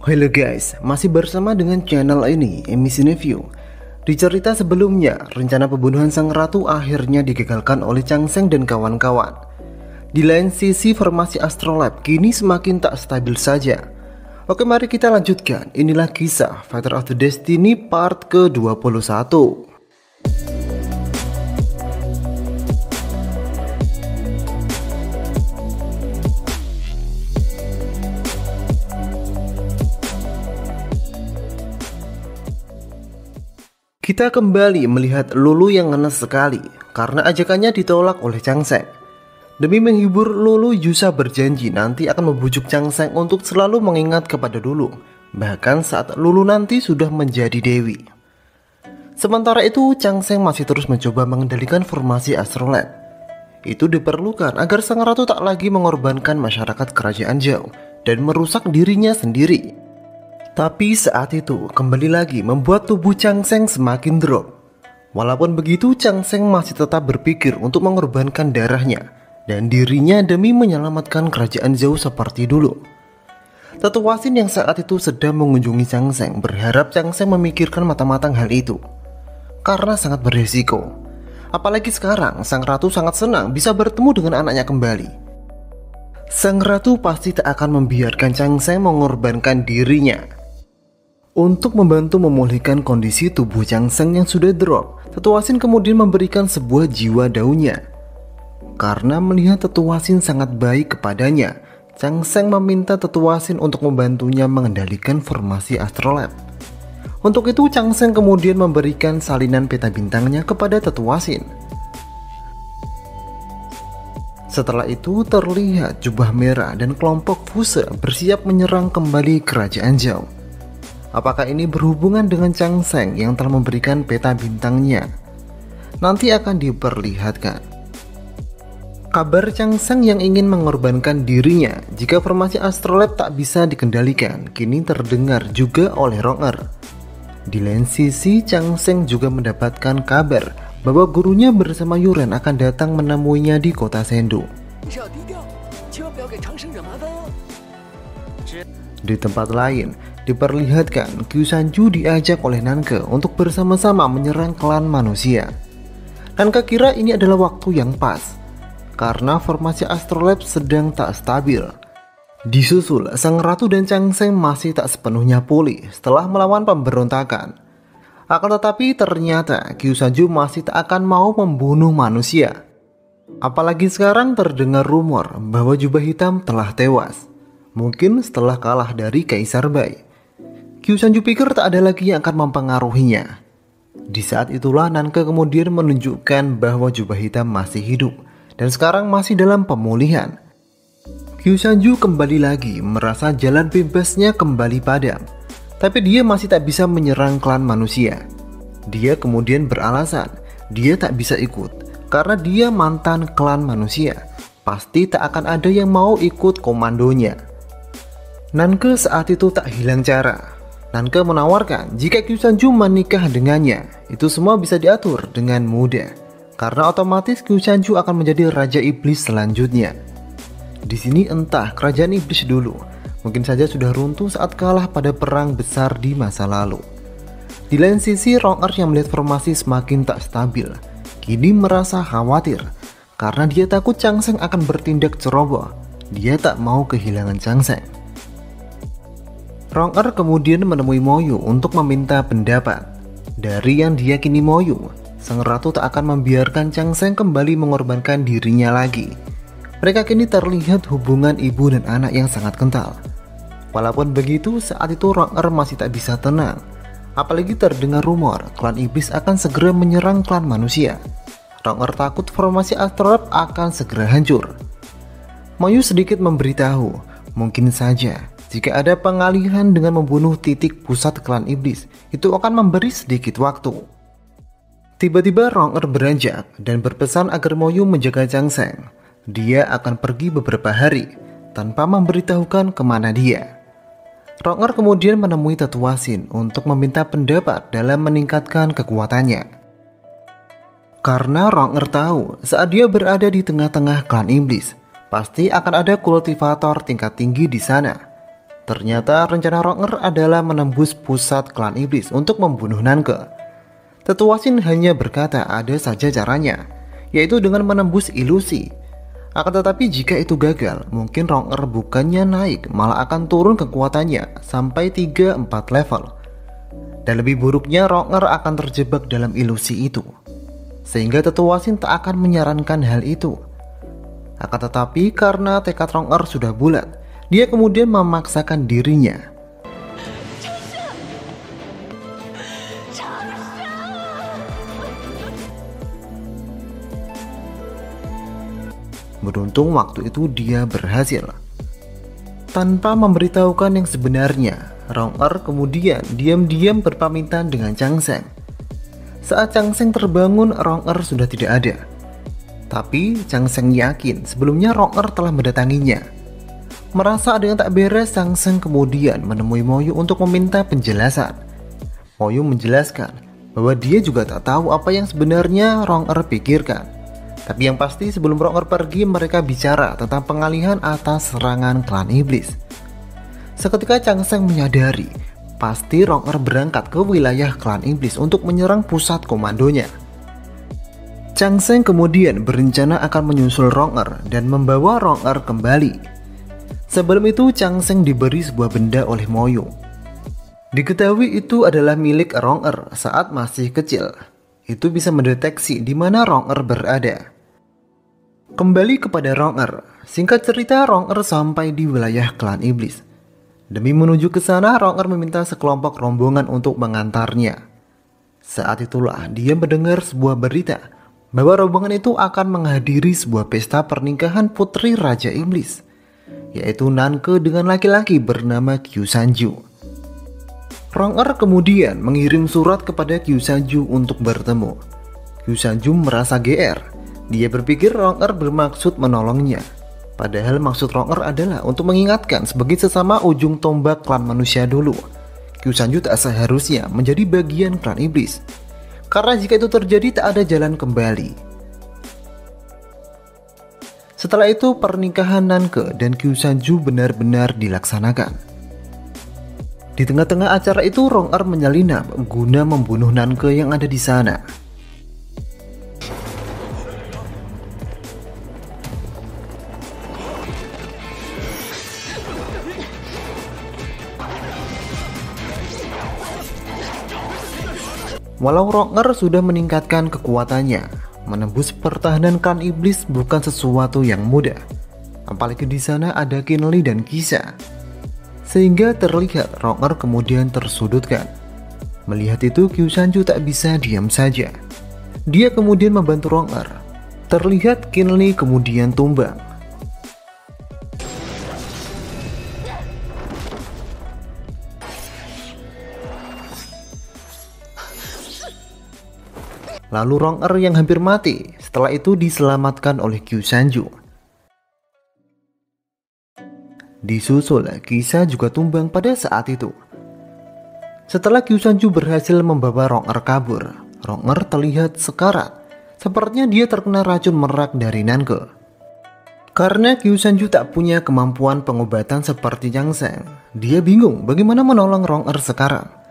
Halo guys, masih bersama dengan channel ini, Emission Review. Di cerita sebelumnya, rencana pembunuhan sang ratu akhirnya digagalkan oleh Chang Sheng dan kawan-kawan. Di lain sisi, formasi Astrolab kini semakin tak stabil saja. Oke, mari kita lanjutkan. Inilah kisah Fighter of the Destiny part ke-21. Kita kembali melihat Lulu yang ngenes sekali karena ajakannya ditolak oleh Chang Sheng. Demi menghibur Lulu, Yusa berjanji nanti akan membujuk Chang Sheng untuk selalu mengingat kepada Lulu, bahkan saat Lulu nanti sudah menjadi dewi. Sementara itu, Chang Sheng masih terus mencoba mengendalikan formasi Astrolab. Itu diperlukan agar sang ratu tak lagi mengorbankan masyarakat kerajaan jauh dan merusak dirinya sendiri. Tapi saat itu kembali lagi membuat tubuh Chang Sheng semakin drop. Walaupun begitu, Chang Sheng masih tetap berpikir untuk mengorbankan darahnya dan dirinya demi menyelamatkan kerajaan Zhou seperti dulu. Tetua Xin yang saat itu sedang mengunjungi Chang Sheng berharap Chang Sheng memikirkan matang-matang hal itu karena sangat beresiko. Apalagi sekarang sang ratu sangat senang bisa bertemu dengan anaknya kembali. Sang ratu pasti tak akan membiarkan Chang Sheng mengorbankan dirinya. Untuk membantu memulihkan kondisi tubuh Chang Sheng yang sudah drop, Tetua Xin kemudian memberikan sebuah jiwa daunnya. Karena melihat Tetua Xin sangat baik kepadanya, Chang Sheng meminta Tetua Xin untuk membantunya mengendalikan formasi Astrolab. Untuk itu Chang Sheng kemudian memberikan salinan peta bintangnya kepada Tetua Xin. Setelah itu terlihat jubah merah dan kelompok Fuse bersiap menyerang kembali kerajaan Zhou. Apakah ini berhubungan dengan Chang Sheng yang telah memberikan peta bintangnya? Nanti akan diperlihatkan. Kabar Chang Sheng yang ingin mengorbankan dirinya jika formasi Astrolab tak bisa dikendalikan kini terdengar juga oleh Ronger. Di lain sisi, Chang Sheng juga mendapatkan kabar bahwa gurunya bersama Yuren akan datang menemuinya di kota Shendu. Di tempat lain, diperlihatkan Qiu Shanju diajak oleh Nanke untuk bersama-sama menyerang klan manusia. Nanke kira ini adalah waktu yang pas, karena formasi Astrolab sedang tak stabil. Disusul, sang ratu dan Chang Sheng masih tak sepenuhnya pulih setelah melawan pemberontakan. Akan tetapi ternyata Qiu Shanju masih tak akan mau membunuh manusia. Apalagi sekarang terdengar rumor bahwa jubah hitam telah tewas. Mungkin setelah kalah dari Kaisar Bai. Qiu Shanju pikir tak ada lagi yang akan mempengaruhinya. Di saat itulah Nanke kemudian menunjukkan bahwa jubah hitam masih hidup dan sekarang masih dalam pemulihan. Qiu Shanju kembali lagi merasa jalan bebasnya kembali padam. Tapi dia masih tak bisa menyerang klan manusia. Dia kemudian beralasan dia tak bisa ikut karena dia mantan klan manusia. Pasti tak akan ada yang mau ikut komandonya. Nanke saat itu tak hilang cara. Nanke menawarkan jika Qiu Shanju menikah dengannya, itu semua bisa diatur dengan mudah. Karena otomatis Qiu Shanju akan menjadi Raja Iblis selanjutnya. Di sini entah kerajaan iblis dulu, mungkin saja sudah runtuh saat kalah pada perang besar di masa lalu. Di lain sisi, Ronger yang melihat formasi semakin tak stabil, kini merasa khawatir karena dia takut Chang Sheng akan bertindak ceroboh. Dia tak mau kehilangan Chang Sheng. Ronger kemudian menemui Moyu untuk meminta pendapat. Dari yang diyakini Moyu, sang ratu tak akan membiarkan Chang Sheng kembali mengorbankan dirinya lagi. Mereka kini terlihat hubungan ibu dan anak yang sangat kental. Walaupun begitu, saat itu Ronger masih tak bisa tenang. Apalagi terdengar rumor klan iblis akan segera menyerang klan manusia. Ronger takut formasi Astrolab akan segera hancur. Moyu sedikit memberitahu, mungkin saja jika ada pengalihan dengan membunuh titik pusat klan iblis, itu akan memberi sedikit waktu. Tiba-tiba Ronger beranjak dan berpesan agar Moyu menjaga Chang Sheng. Dia akan pergi beberapa hari tanpa memberitahukan kemana dia. Ronger kemudian menemui Tetua Xin untuk meminta pendapat dalam meningkatkan kekuatannya. Karena Ronger tahu saat dia berada di tengah-tengah klan iblis, pasti akan ada kultivator tingkat tinggi di sana. Ternyata rencana Ronger adalah menembus pusat klan iblis untuk membunuh Nanke. Tetua Shin hanya berkata ada saja caranya, yaitu dengan menembus ilusi. Akan tetapi jika itu gagal, mungkin Ronger bukannya naik, malah akan turun kekuatannya sampai 3-4 level. Dan lebih buruknya Ronger akan terjebak dalam ilusi itu, sehingga Tetua Shin tak akan menyarankan hal itu. Akan tetapi karena tekad Ronger sudah bulat, dia kemudian memaksakan dirinya. Beruntung waktu itu dia berhasil. Tanpa memberitahukan yang sebenarnya, Ronger kemudian diam-diam berpamitan dengan Chang Sheng. Saat Chang Sheng terbangun, Ronger sudah tidak ada. Tapi Chang Sheng yakin sebelumnya Ronger telah mendatanginya. Merasa ada yang tak beres, Chang Sheng kemudian menemui Moyu untuk meminta penjelasan. Moyu menjelaskan bahwa dia juga tak tahu apa yang sebenarnya Ronger pikirkan. Tapi yang pasti sebelum Ronger pergi, mereka bicara tentang pengalihan atas serangan klan iblis. Seketika Chang Sheng menyadari pasti Ronger berangkat ke wilayah klan iblis untuk menyerang pusat komandonya. Chang Sheng kemudian berencana akan menyusul Ronger dan membawa Ronger kembali. Sebelum itu Chang Sheng diberi sebuah benda oleh Moyu. Diketahui itu adalah milik Ronger saat masih kecil. Itu bisa mendeteksi di mana Ronger berada. Kembali kepada Ronger, singkat cerita Ronger sampai di wilayah klan iblis. Demi menuju ke sana, Ronger meminta sekelompok rombongan untuk mengantarnya. Saat itulah dia mendengar sebuah berita bahwa rombongan itu akan menghadiri sebuah pesta pernikahan putri Raja Iblis, yaitu Nanke dengan laki-laki bernama Kyu Sanju. Ronger kemudian mengirim surat kepada Kyu Sanju untuk bertemu. Kyu Sanju merasa GR. Dia berpikir Ronger bermaksud menolongnya. Padahal maksud Ronger adalah untuk mengingatkan sebagai sesama ujung tombak klan manusia dulu. Kyu Sanju tak seharusnya menjadi bagian klan iblis, karena jika itu terjadi tak ada jalan kembali. Setelah itu pernikahan Nanke dan Kyu Sanju benar-benar dilaksanakan. Di tengah-tengah acara itu Ronger menyelinap guna membunuh Nanke yang ada di sana. Walau Ronger sudah meningkatkan kekuatannya, menembus pertahanan klan iblis bukan sesuatu yang mudah. Apalagi di sana ada Kinli dan Kisa. Sehingga terlihat Ronger kemudian tersudutkan. Melihat itu Kyu Sanju tak bisa diam saja. Dia kemudian membantu Ronger. Terlihat Kinli kemudian tumbang. Lalu Ronger yang hampir mati setelah itu diselamatkan oleh Kyu Sanju. Disusul Kisa juga tumbang pada saat itu. Setelah Kyu Sanju berhasil membawa Ronger kabur, Ronger terlihat sekarat. Sepertinya dia terkena racun merak dari Nanke. Karena Kyu Sanju tak punya kemampuan pengobatan seperti Chang Sheng, dia bingung bagaimana menolong Ronger sekarang.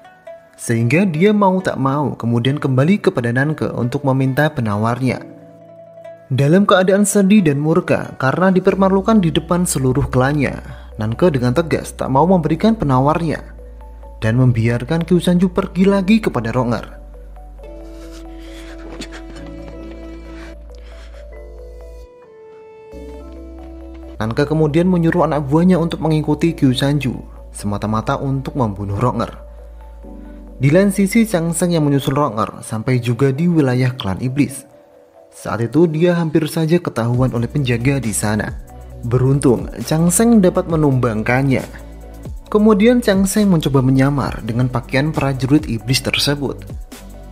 Sehingga dia mau tak mau kemudian kembali kepada Nanke untuk meminta penawarnya. Dalam keadaan sedih dan murka karena dipermalukan di depan seluruh klannya, Nanke dengan tegas tak mau memberikan penawarnya dan membiarkan Kyu Sanju pergi lagi kepada Ronger. Nanke kemudian menyuruh anak buahnya untuk mengikuti Kyu Sanju semata-mata untuk membunuh Ronger. Di lain sisi Chang Sheng yang menyusul Ronger sampai juga di wilayah klan iblis. Saat itu dia hampir saja ketahuan oleh penjaga di sana. Beruntung Chang Sheng dapat menumbangkannya. Kemudian Chang Sheng mencoba menyamar dengan pakaian prajurit iblis tersebut.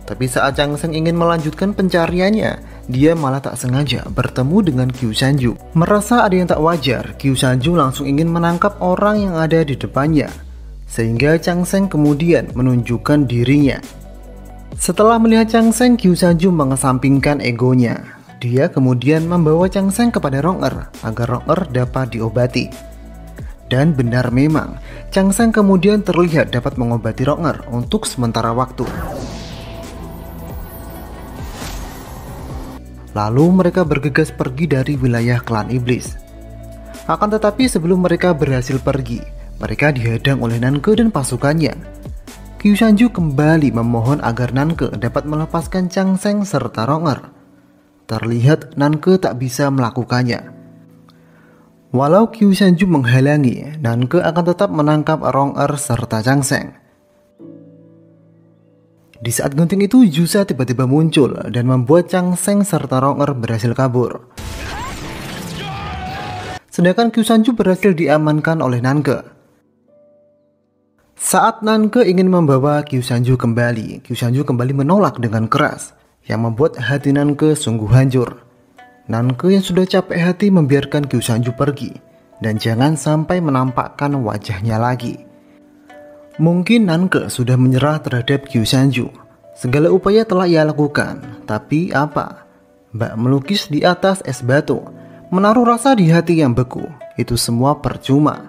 Tapi saat Chang Sheng ingin melanjutkan pencariannya, dia malah tak sengaja bertemu dengan Kyu Sanju. Merasa ada yang tak wajar, Kyu Sanju langsung ingin menangkap orang yang ada di depannya. Sehingga Chang Sheng kemudian menunjukkan dirinya. Setelah melihat Chang Sheng, Kyu Sanju mengesampingkan egonya. Dia kemudian membawa Chang Sheng kepada Ronger agar Ronger dapat diobati. Dan benar memang, Chang Seng kemudian terlihat dapat mengobati Rong-er untuk sementara waktu. Lalu mereka bergegas pergi dari wilayah klan iblis. Akan tetapi sebelum mereka berhasil pergi, mereka dihadang oleh Nanke dan pasukannya. Qiu Shanju kembali memohon agar Nanke dapat melepaskan Chang Seng serta Rong-er. Terlihat Nanke tak bisa melakukannya. Walau Qiu Shanju menghalangi, Nanke akan tetap menangkap Rong-er serta Chang Seng. Di saat genting itu, Jusa tiba-tiba muncul dan membuat Chang Seng serta Rong-er berhasil kabur. Sedangkan Qiu Shanju berhasil diamankan oleh Nanke. Saat Nanke ingin membawa Qiu Shanju kembali menolak dengan keras, yang membuat hati Nanke sungguh hancur. Nanke yang sudah capek hati membiarkan Qiu Shanju pergi, dan jangan sampai menampakkan wajahnya lagi. Mungkin Nanke sudah menyerah terhadap Qiu Shanju. Segala upaya telah ia lakukan, tapi apa? Bak melukis di atas es batu, menaruh rasa di hati yang beku, itu semua percuma.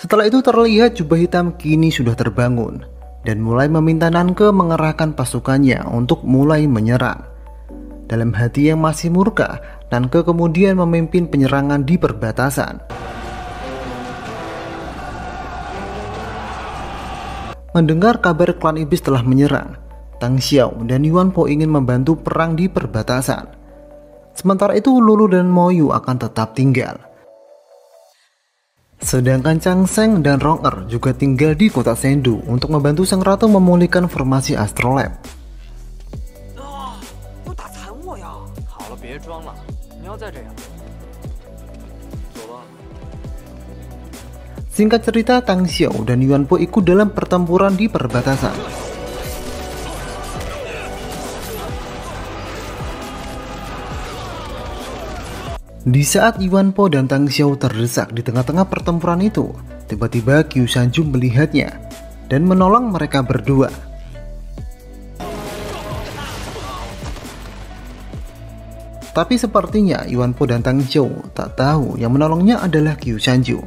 Setelah itu terlihat jubah hitam kini sudah terbangun dan mulai meminta Nanke mengerahkan pasukannya untuk mulai menyerang. Dalam hati yang masih murka, Nanke kemudian memimpin penyerangan di perbatasan. Mendengar kabar klan iblis telah menyerang, Tang Xiao dan Yuan Po ingin membantu perang di perbatasan. Sementara itu Lulu dan Moyu akan tetap tinggal. Sedangkan Chang Seng dan Rong-er juga tinggal di kota Sendu untuk membantu sang ratu memulihkan formasi Astrolab. Singkat cerita, Tang Xiao dan Yuan Po ikut dalam pertempuran di perbatasan. Di saat Yuan Po dan Tang Xiao terdesak di tengah-tengah pertempuran itu, tiba-tiba Qiu Shanju melihatnya dan menolong mereka berdua. Tapi sepertinya Yuan Po dan Tang Xiao tak tahu yang menolongnya adalah Qiu Shanju.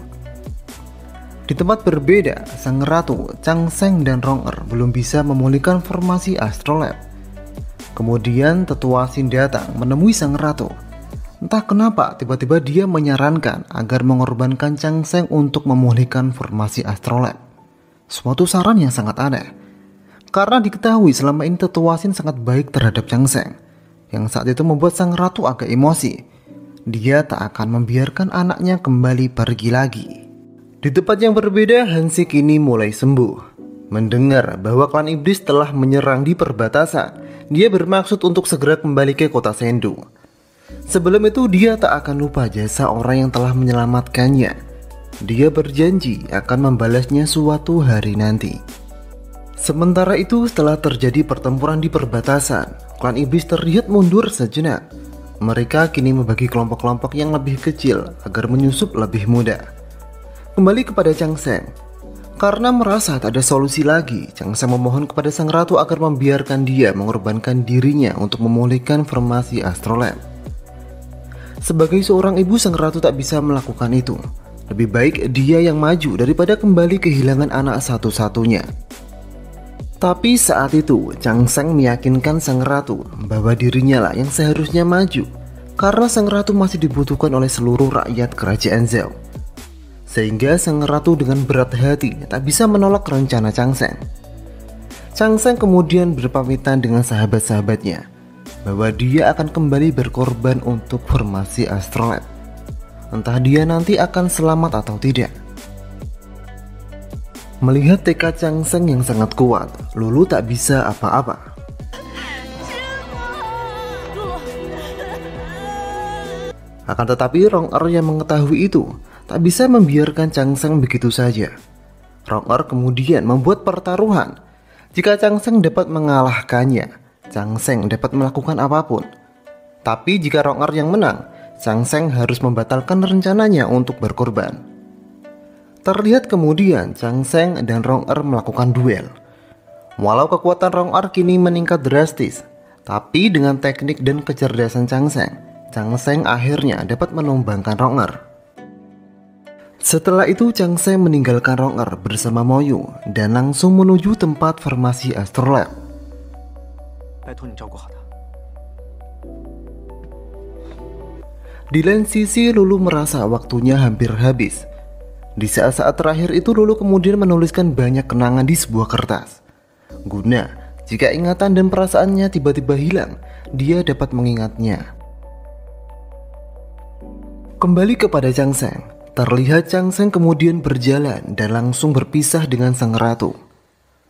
Di tempat berbeda, sang ratu, Chang Seng dan Rong-er belum bisa memulihkan formasi Astrolab. Kemudian tetua Xin datang menemui sang ratu. Entah kenapa tiba-tiba dia menyarankan agar mengorbankan Chang Seng untuk memulihkan formasi Astrolab. Suatu saran yang sangat aneh, karena diketahui selama ini tetua Xin sangat baik terhadap Chang Seng, yang saat itu membuat sang ratu agak emosi. Dia tak akan membiarkan anaknya kembali pergi lagi. Di tempat yang berbeda, Hansi kini mulai sembuh. Mendengar bahwa klan iblis telah menyerang di perbatasan, dia bermaksud untuk segera kembali ke kota Sendu. Sebelum itu dia tak akan lupa jasa orang yang telah menyelamatkannya. Dia berjanji akan membalasnya suatu hari nanti. Sementara itu, setelah terjadi pertempuran di perbatasan, klan iblis terlihat mundur sejenak. Mereka kini membagi kelompok-kelompok yang lebih kecil agar menyusup lebih mudah. Kembali kepada Chang Seng. Karena merasa tak ada solusi lagi, Chang Seng memohon kepada sang ratu agar membiarkan dia mengorbankan dirinya untuk memulihkan formasi Astrolab. Sebagai seorang ibu, sang ratu tak bisa melakukan itu. Lebih baik dia yang maju daripada kembali kehilangan anak satu-satunya. Tapi saat itu, Chang Seng meyakinkan sang ratu bahwa dirinya lah yang seharusnya maju, karena sang ratu masih dibutuhkan oleh seluruh rakyat kerajaan Zhao. Sehingga sang ratu dengan berat hati tak bisa menolak rencana Chang Seng. Chang Seng kemudian berpamitan dengan sahabat-sahabatnya bahwa dia akan kembali berkorban untuk formasi Astrolab. Entah dia nanti akan selamat atau tidak. Melihat tekad Chang Seng yang sangat kuat, Lulu tak bisa apa-apa. Akan tetapi Rong-er yang mengetahui itu tak bisa membiarkan Chang Seng begitu saja. Rong-er kemudian membuat pertaruhan. Jika Chang Seng dapat mengalahkannya, Chang Seng dapat melakukan apapun. Tapi jika Rong-er yang menang, Chang Seng harus membatalkan rencananya untuk berkorban. Terlihat kemudian Chang Seng dan Rong-er melakukan duel. Walau kekuatan Rong-er kini meningkat drastis, Tapi dengan teknik dan kecerdasan Chang Seng akhirnya dapat menumbangkan Rong Er. Setelah itu Chang Seng meninggalkan Rong Er bersama Mo Yu dan langsung menuju tempat formasi Astrolab. Di lain sisi Lulu merasa waktunya hampir habis. Di saat-saat terakhir itu Lulu kemudian menuliskan banyak kenangan di sebuah kertas. Guna jika ingatan dan perasaannya tiba-tiba hilang, dia dapat mengingatnya. Kembali kepada Chang Seng, terlihat Chang Seng kemudian berjalan dan langsung berpisah dengan sang ratu.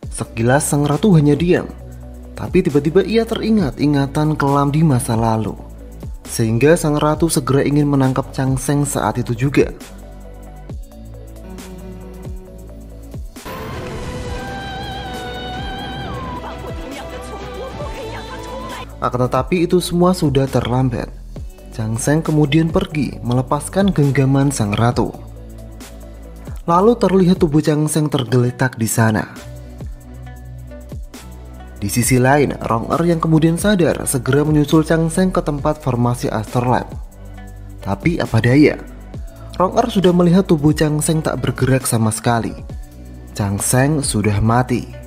Sekilas sang ratu hanya diam, tapi tiba-tiba ia teringat ingatan kelam di masa lalu. Sehingga sang ratu segera ingin menangkap Chang Seng saat itu juga. Akan tetapi itu semua sudah terlambat. Chang Seng kemudian pergi melepaskan genggaman sang ratu. Lalu terlihat tubuh Chang Seng tergeletak di sana. Di sisi lain, Rong Er yang kemudian sadar segera menyusul Chang Seng ke tempat formasi Astrolab. Tapi apa daya, Rong Er sudah melihat tubuh Chang Seng tak bergerak sama sekali. Chang Seng sudah mati.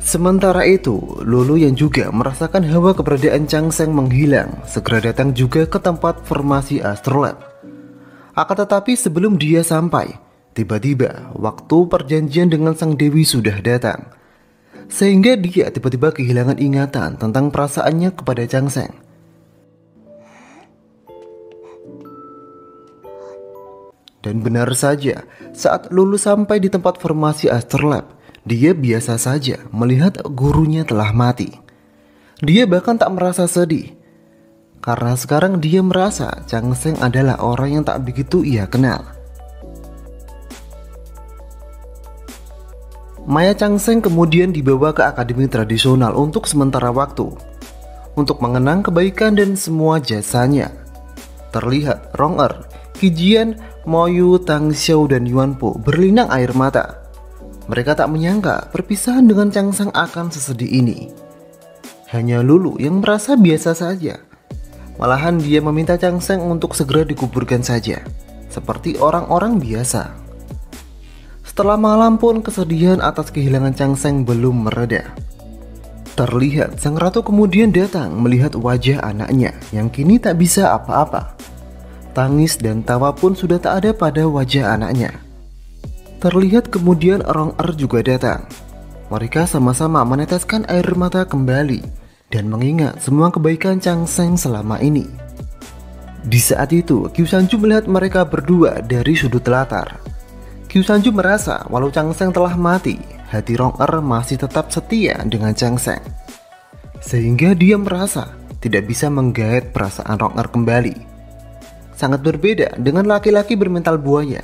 Sementara itu, Lulu yang juga merasakan hawa keberadaan Chang Seng menghilang segera datang juga ke tempat formasi Astrolab. Akan tetapi sebelum dia sampai, tiba-tiba waktu perjanjian dengan sang dewi sudah datang. Sehingga dia tiba-tiba kehilangan ingatan tentang perasaannya kepada Chang Seng. Dan benar saja, saat Lulu sampai di tempat formasi Astrolab, dia biasa saja melihat gurunya telah mati. Dia bahkan tak merasa sedih, karena sekarang dia merasa Chang Seng adalah orang yang tak begitu ia kenal. Mayat Chang Seng kemudian dibawa ke akademi tradisional untuk sementara waktu, untuk mengenang kebaikan dan semua jasanya. Terlihat Rong Er, Kijian, Mo Yu, Tang Xiao dan Yuan Po berlinang air mata. Mereka tak menyangka perpisahan dengan Chang Seng akan sesedih ini. Hanya Lulu yang merasa biasa saja. Malahan dia meminta Chang Seng untuk segera dikuburkan saja, seperti orang-orang biasa. Setelah malam pun kesedihan atas kehilangan Chang Seng belum mereda. Terlihat sang ratu kemudian datang melihat wajah anaknya yang kini tak bisa apa-apa. Tangis dan tawa pun sudah tak ada pada wajah anaknya. Terlihat kemudian Rong Er juga datang. Mereka sama-sama meneteskan air mata kembali dan mengingat semua kebaikan Chang Seng selama ini. Di saat itu, Qiu Shanju melihat mereka berdua dari sudut latar. Qiu Shanju merasa walau Chang Seng telah mati, hati Rong Er masih tetap setia dengan Chang Seng. Sehingga dia merasa tidak bisa menggait perasaan Rong Er kembali. Sangat berbeda dengan laki-laki bermental buaya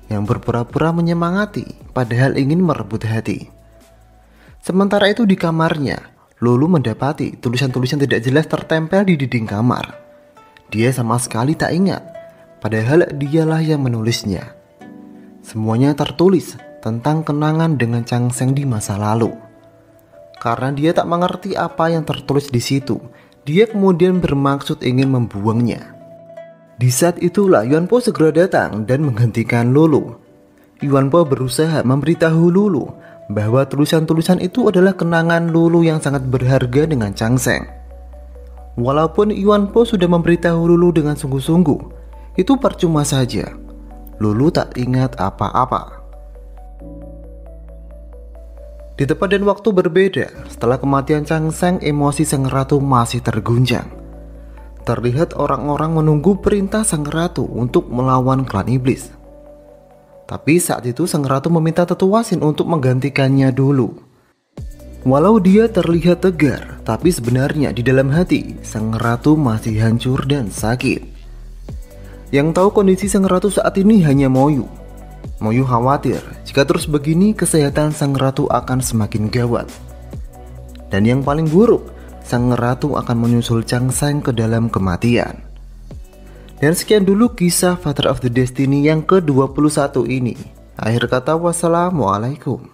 yang berpura-pura menyemangati padahal ingin merebut hati. Sementara itu di kamarnya, Lulu mendapati tulisan-tulisan tidak jelas tertempel di dinding kamar. Dia sama sekali tak ingat, padahal dialah yang menulisnya. Semuanya tertulis tentang kenangan dengan Chang Seng di masa lalu. Karena dia tak mengerti apa yang tertulis di situ, dia kemudian bermaksud ingin membuangnya. Di saat itulah Yuan Po segera datang dan menghentikan Lulu. Yuan Po berusaha memberitahu Lulu bahwa tulisan-tulisan itu adalah kenangan Lulu yang sangat berharga dengan Chang Seng. Walaupun Yuan Po sudah memberitahu Lulu dengan sungguh-sungguh, itu percuma saja. Lulu tak ingat apa-apa. Di tempat dan waktu berbeda, setelah kematian Chang Seng, emosi sang ratu masih terguncang. Terlihat orang-orang menunggu perintah sang ratu untuk melawan klan iblis. Tapi saat itu sang ratu meminta Tetua Xin untuk menggantikannya dulu. Walau dia terlihat tegar, tapi sebenarnya di dalam hati sang ratu masih hancur dan sakit. Yang tahu kondisi sang ratu saat ini hanya Mo Yu. Mo Yu khawatir jika terus begini kesehatan sang ratu akan semakin gawat. Dan yang paling buruk, sang ratu akan menyusul Chang Seng ke dalam kematian. Dan sekian dulu kisah Father of the Destiny yang ke-21 ini. Akhir kata, wassalamualaikum.